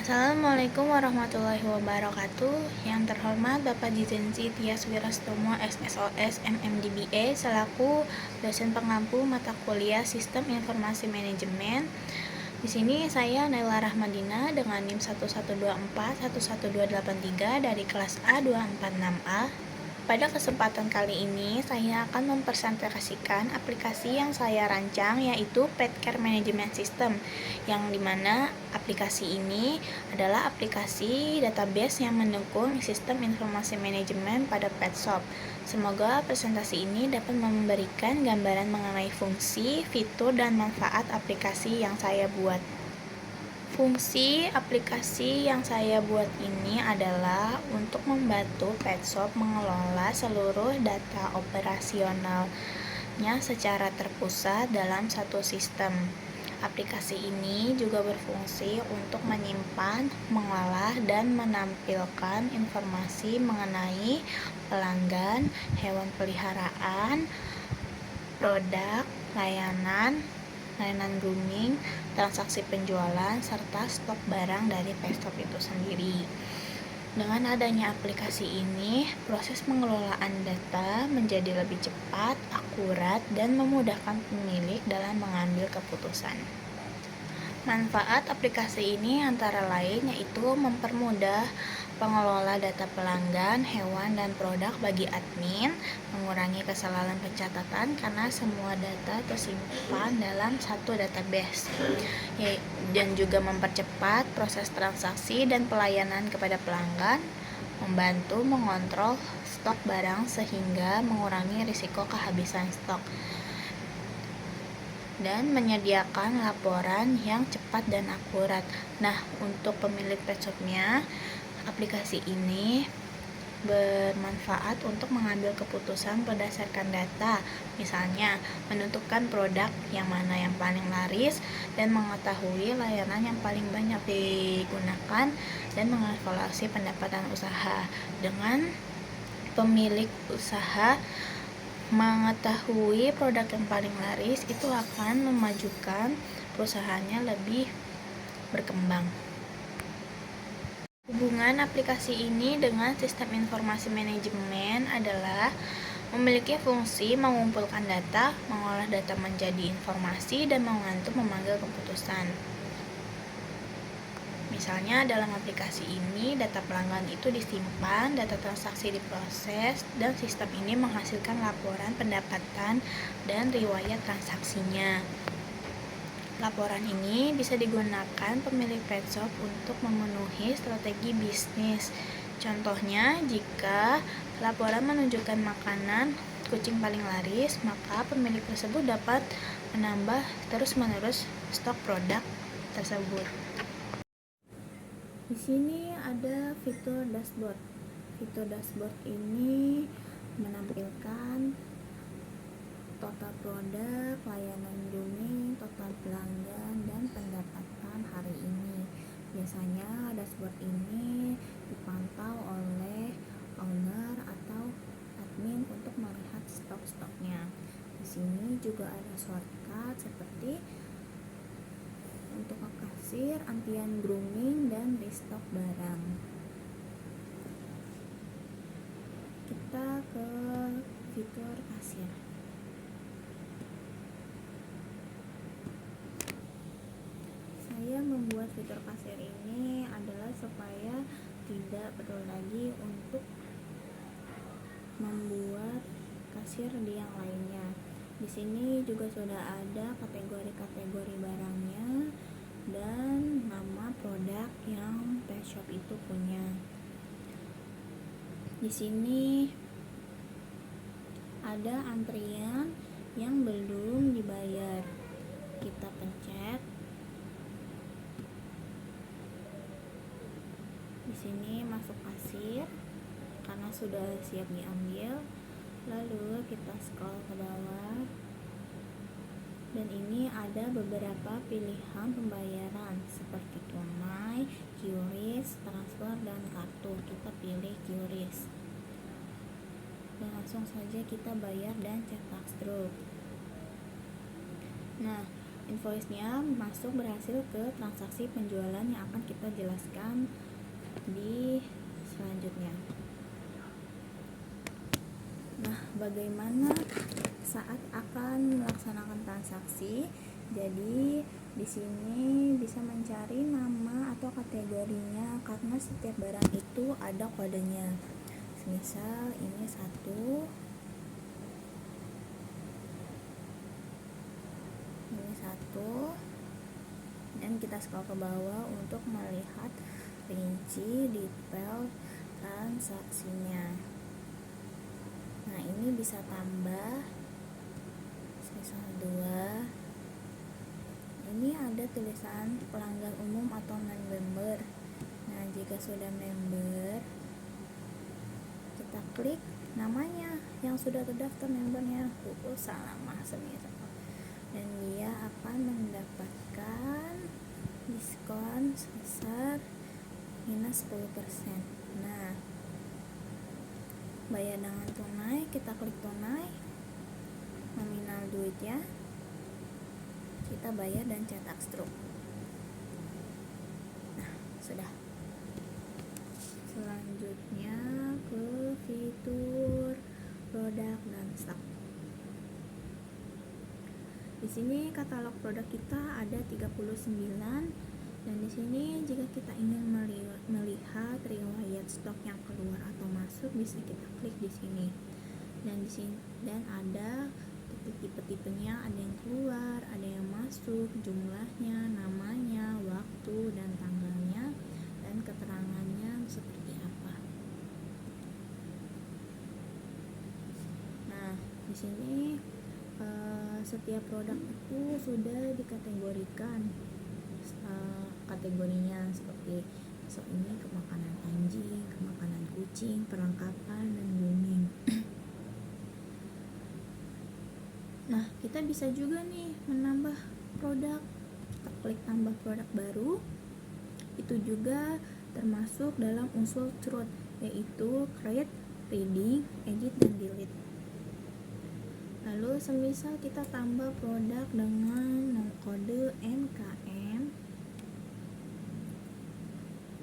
Assalamualaikum warahmatullahi wabarakatuh. Yang terhormat Bapak Jizenzi Tias Wirastomo SSOS MMDBA selaku dosen pengampu mata kuliah Sistem Informasi Manajemen. Di sini saya Naila Rahmadina dengan NIM 112411283 dari kelas A246A. Pada kesempatan kali ini, saya akan mempresentasikan aplikasi yang saya rancang, yaitu Pet Care Management System, yang dimana aplikasi ini adalah aplikasi database yang mendukung sistem informasi manajemen pada pet shop. Semoga presentasi ini dapat memberikan gambaran mengenai fungsi, fitur, dan manfaat aplikasi yang saya buat. Fungsi aplikasi yang saya buat ini adalah untuk membantu pet shop mengelola seluruh data operasionalnya secara terpusat dalam satu sistem. Aplikasi ini juga berfungsi untuk menyimpan, mengolah, dan menampilkan informasi mengenai pelanggan, hewan peliharaan, produk, layanan grooming, transaksi penjualan, serta stok barang dari pet shop itu sendiri. Dengan adanya aplikasi ini, proses pengelolaan data menjadi lebih cepat, akurat, dan memudahkan pemilik dalam mengambil keputusan. Manfaat aplikasi ini antara lain yaitu mempermudah pengelola data pelanggan, hewan, dan produk bagi admin, mengurangi kesalahan pencatatan karena semua data tersimpan dalam satu database, dan juga mempercepat proses transaksi dan pelayanan kepada pelanggan, membantu mengontrol stok barang sehingga mengurangi risiko kehabisan stok, dan menyediakan laporan yang cepat dan akurat. Nah, untuk pemilik pet shopnya, aplikasi ini bermanfaat untuk mengambil keputusan berdasarkan data, misalnya menentukan produk yang mana yang paling laris dan mengetahui layanan yang paling banyak digunakan dan mengevaluasi pendapatan usaha. Dengan pemilik usaha mengetahui produk yang paling laris, itu akan memajukan perusahaannya lebih berkembang. Hubungan aplikasi ini dengan sistem informasi manajemen adalah memiliki fungsi mengumpulkan data, mengolah data menjadi informasi, dan membantu mengambil keputusan. Misalnya dalam aplikasi ini, data pelanggan itu disimpan, data transaksi diproses, dan sistem ini menghasilkan laporan pendapatan dan riwayat transaksinya. Laporan ini bisa digunakan pemilik pet shop untuk memenuhi strategi bisnis. Contohnya, jika laporan menunjukkan makanan kucing paling laris, maka pemilik tersebut dapat menambah terus-menerus stok produk tersebut. Di sini ada fitur dashboard. Fitur dashboard ini menampilkan total produk, layanan grooming, total pelanggan, dan pendapatan hari ini. Biasanya dashboard ini dipantau oleh owner atau admin untuk melihat stok-stoknya. Di sini juga ada shortcut seperti untuk kasir, antrian grooming, dan restock barang. Kita ke fitur kasir. Saya membuat fitur kasir ini adalah supaya tidak perlu lagi untuk membuat kasir di yang lainnya. Di sini juga sudah ada kategori-kategori barangnya dan nama produk yang pet shop itu punya. Di sini ada antrian yang belum dibayar. Kita pencet. Di sini masuk kasir karena sudah siap diambil. Lalu kita scroll ke bawah. Dan ini ada beberapa pilihan pembayaran seperti tunai, QRIS, transfer, dan kartu. Kita pilih QRIS. Dan langsung saja kita bayar dan cetak struk. Nah, Invoice-nya masuk berhasil ke transaksi penjualan yang akan kita jelaskan di selanjutnya. Nah, bagaimana saat akan melaksanakan transaksi? Jadi di sini bisa mencari nama atau kategorinya karena setiap barang itu ada kodenya. Misal ini satu, dan kita scroll ke bawah untuk melihat rinci detail transaksinya. Nah, ini bisa tambah misal 2. Ini ada tulisan pelanggan umum atau non-member. Nah, jika sudah member, kita klik namanya yang sudah terdaftar membernya, salamah semisal, dan dia akan mendapatkan diskon sebesar minus 10%. Nah, bayar dengan tunai, kita klik tunai, nominal duitnya, kita bayar dan cetak struk. Nah, sudah. Selanjutnya ke fitur produk dan stok. Di sini katalog produk kita ada 39, dan di sini jika kita ingin melihat riwayat stok yang keluar atau masuk, bisa kita klik di sini. Dan ada tipe-tipenya, ada yang keluar, ada yang masuk, jumlahnya, namanya, waktu dan tanggalnya, dan keterangannya seperti apa. Nah, di sini setiap produk itu sudah dikategorikan kategorinya, seperti ini ke makanan anjing, ke makanan kucing, perlengkapan, dan grooming. Nah, kita bisa juga nih menambah produk. Kita klik tambah produk baru. Itu juga termasuk dalam unsur truth, yaitu create, reading, edit, dan delete. Lalu semisal kita tambah produk dengan kode NKM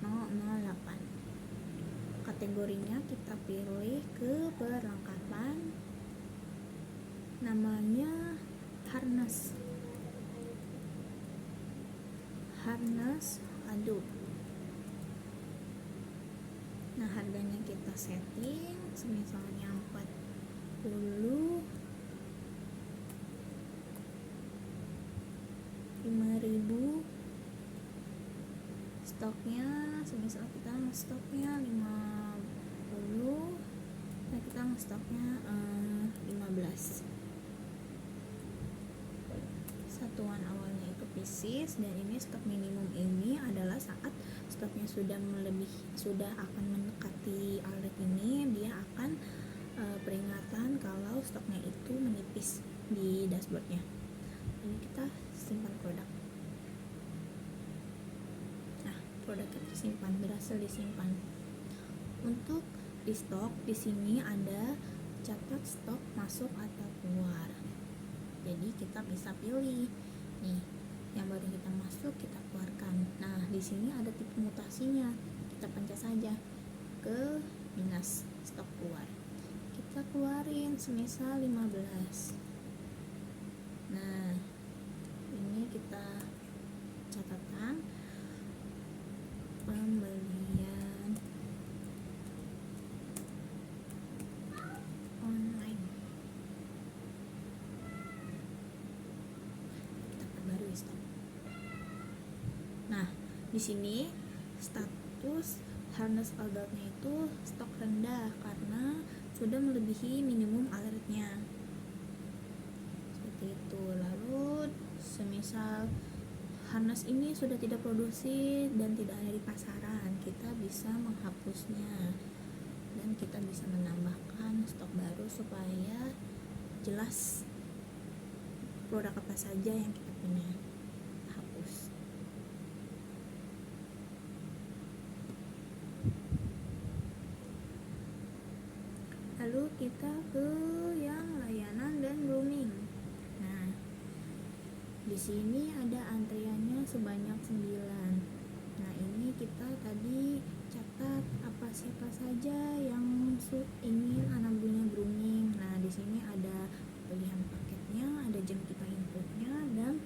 008. Kategorinya kita pilih ke perlengkapan. Namanya harness adult. Nah, harganya kita setting misalnya 40, 5.000. Stoknya semisal kita stoknya 50, nah kita stoknya 15. Satuan awalnya itu pieces, dan ini stok minimum ini adalah saat stoknya sudah akan mendekati alert ini, dia akan peringatan kalau stoknya itu menipis di dashboardnya. Ini kita simpan produk. Nah, produknya tersimpan, berhasil disimpan. Untuk di stok, di sini ada catat stok masuk atau keluar. Jadi kita bisa pilih nih yang baru kita masuk, kita keluarkan. Nah, di sini ada tipe mutasinya, kita pencet saja ke minus stok keluar, kita keluarin semisal 15. Nah, ini kita catatan pembelian online. Kita perbarui stok. Nah, di sini status harness adultnya itu stok rendah karena sudah melebihi minimum alertnya. Seperti itu. Lalu semisal harness ini sudah tidak produksi dan tidak ada di pasaran, kita bisa menghapusnya dan kita bisa menambahkan stok baru supaya jelas produk apa saja yang kita punya. Hapus. Lalu kita ke yang layanan dan grooming. Nah, Di sini ada antriannya sebanyak 9. Nah, ini kita tadi catat siapa saja yang ingin anabulnya grooming. Nah, di sini ada pilihan paketnya, ada jam kita inputnya, dan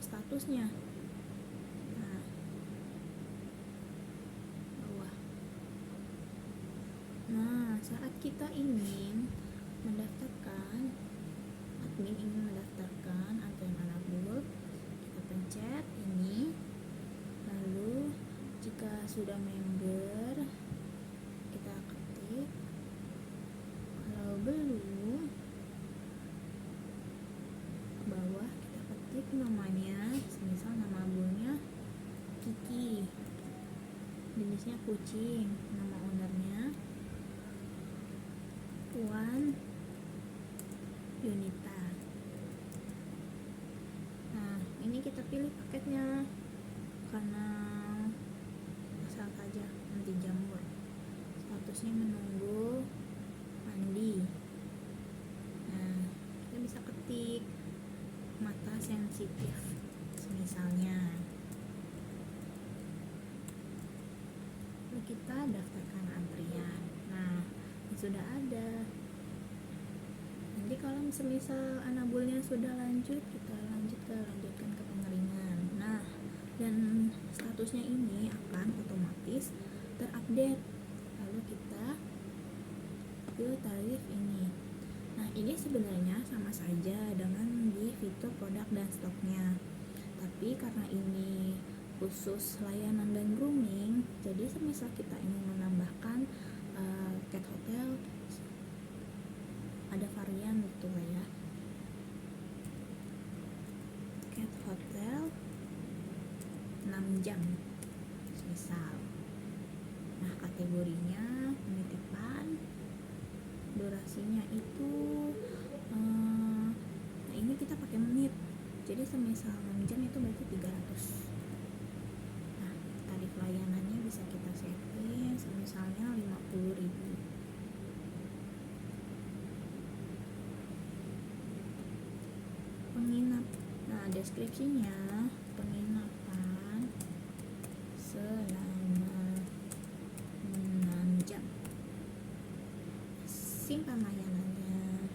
statusnya. Nah, bawah. Nah, saat kita ingin mendaftarkan, admin ingin mendaftarkan antrian anabul, kita pencet ini. Lalu jika sudah member, kita ketik. Kalau belum, ke bawah kita ketik namanya, misal nama abulnya Kiki, jenisnya kucing, nama ownernya Puan Yunita. Nah, ini kita pilih paketnya karena asal saja anti jamur. Statusnya menunggu mandi. Nah, kita bisa ketik mata sensitif misalnya. Lalu kita daftarkan antrian. Nah, sudah ada. Nanti kalau misal anabulnya sudah lanjut, kita lanjutkan ke pengeringan. Nah, dan statusnya ini akan otomatis terupdate. Lalu kita ke tarif ini. Nah, ini sebenarnya sama saja dengan di fitur produk dan stoknya. Tapi karena ini khusus layanan dan grooming, jadi semisal kita ingin menambahkan cat hotel, ada varian gitu lah ya. Cat hotel 6 jam misal. Nah, kategorinya penitipan, durasinya itu nah ini kita pakai menit, jadi semisal 6 jam itu berarti 300. Nah, tarif layanannya bisa kita setting misalnya 50.000. Penginap, nah deskripsinya penginapan selama 6 jam, simpan layanannya.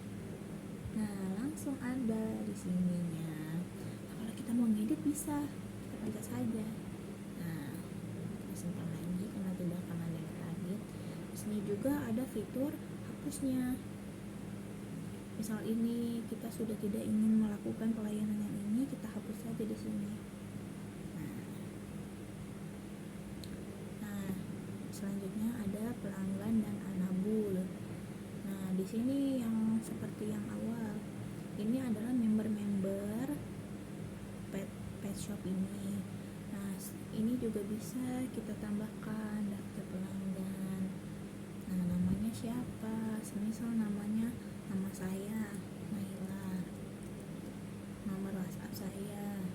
Nah, langsung ada di sininya. Nah, kalau kita mau ngedit bisa, kita pencet saja. Nah, kita simpan lagi karena tidak akan ada yang edit. Di sini juga ada fitur hapusnya. Misal ini kita sudah tidak ingin melakukan pelayanan yang ini, kita hapus saja di sini. Nah, selanjutnya ada pelanggan dan anabul. Nah, di sini yang seperti yang awal, ini adalah member-member pet shop ini. Nah, ini juga bisa kita tambahkan daftar pelanggan. Nah, namanya siapa? Semisal namanya nama saya Naila, nomor WhatsApp saya,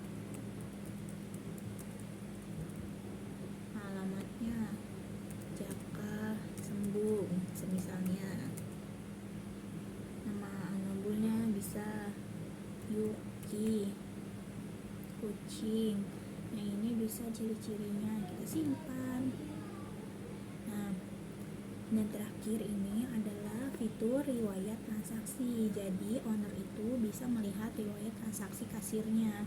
alamatnya Jaka Sembung semisalnya. Nama anabulnya bisa Yuki, kucing. Nah, ini bisa ciri-cirinya kita simpan. Nah, dan terakhir ini adalah fitur riwayat transaksi. Jadi owner itu bisa melihat riwayat transaksi kasirnya.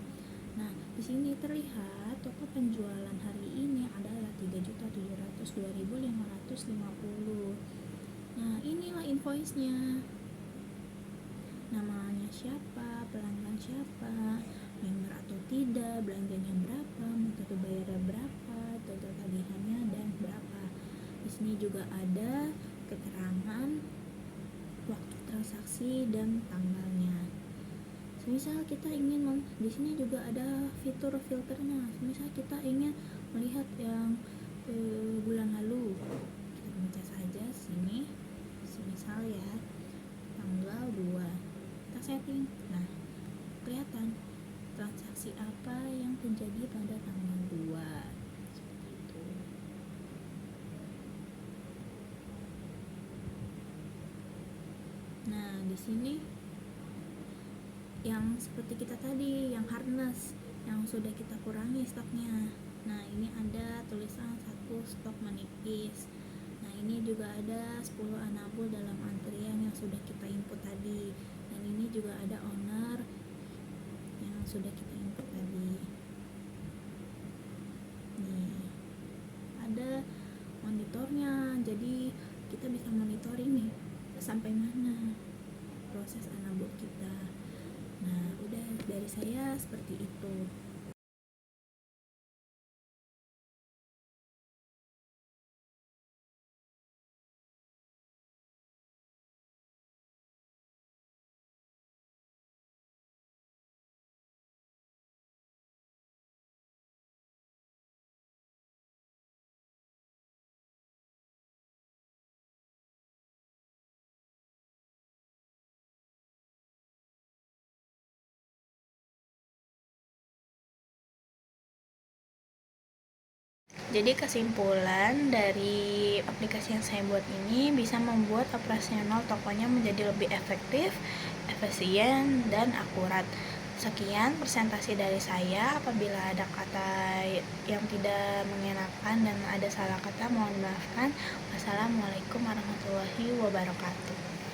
Nah, di sini terlihat total penjualan hari ini adalah 3.702.550. Nah, inilah invoice-nya. Namanya siapa, pelanggan siapa, member atau tidak, belanjanya berapa, metode bayarnya berapa, total tagihannya dan berapa. Di sini juga ada keterangan waktu transaksi dan tanggalnya. Misal kita ingin di sini juga ada fitur filternya. Misal kita ingin melihat yang bulan lalu, kita pencet saja sini. Misal ya tanggal 2, kita setting. Nah, kelihatan transaksi apa yang terjadi pada tanggal 2. Nah, di sini yang seperti kita tadi, yang harness yang sudah kita kurangi stoknya. Nah, ini ada tulisan 1 stok menipis. Nah, ini juga ada 10 anabul dalam antrian yang sudah kita input tadi. Dan ini juga ada owner yang sudah kita input tadi. Nih, ada monitornya, jadi kita bisa monitoring nih sampai mana proses anabul kita. Nah, udah dari saya seperti itu. Jadi kesimpulan dari aplikasi yang saya buat ini bisa membuat operasional tokonya menjadi lebih efektif, efisien, dan akurat. Sekian presentasi dari saya. Apabila ada kata yang tidak mengenakan dan ada salah kata, mohon dimaafkan. Wassalamualaikum warahmatullahi wabarakatuh.